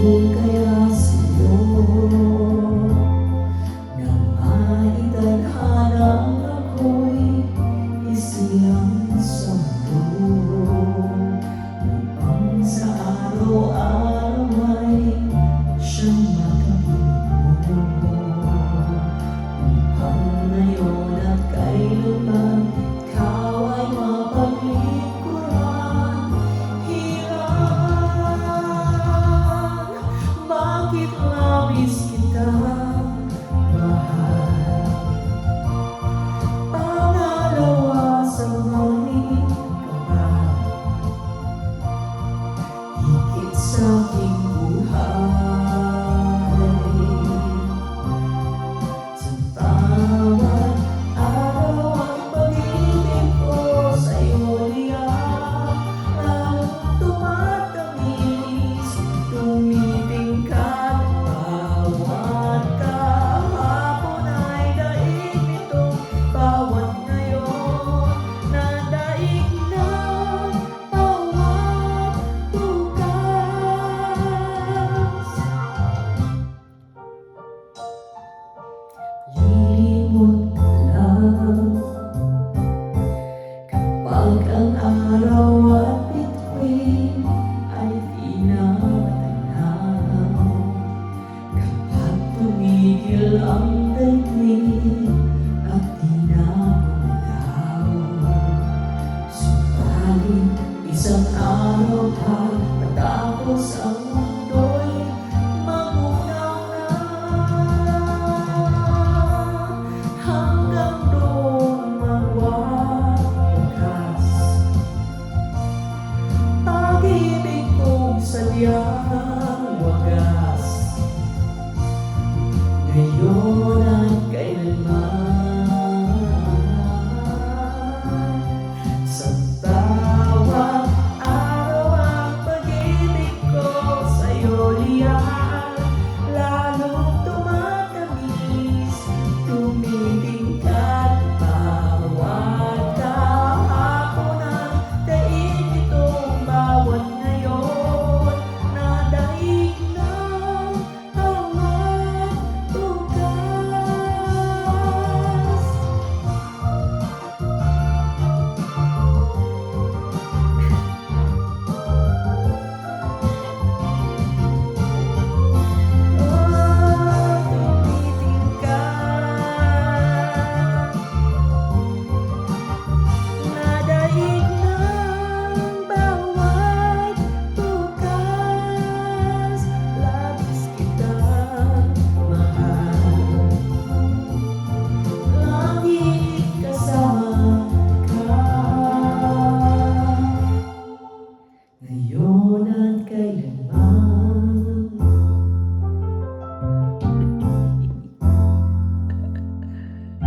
Dahil kaya sa'yo na maitadhanang ako'y isilang sa mundo, upang sa araw-araw ay siyang makapiling mo, upang ngayon at kailanman ikaw ay mapaglingkuran. Hirap, bakit labis kita mahal? Pangalawa sa maling kapal, higit sa aking buhay. Sa bawat araw ang pag-ibig ko sa'yo liyan, lalong tumatamis, tumitingkat. Bawat kahapon ay daig nito, bawat ngayon na daig na bawat bukas. Lilimot ka lang kapag ang araw at bituin ay di na matanaw, kapag tumigil ang daigdig at di na bumitaw. Subalit isang araw pa matapos ang mundo'y magunaw na, hanggang doon magwawakas. Pag-ibig kong sadya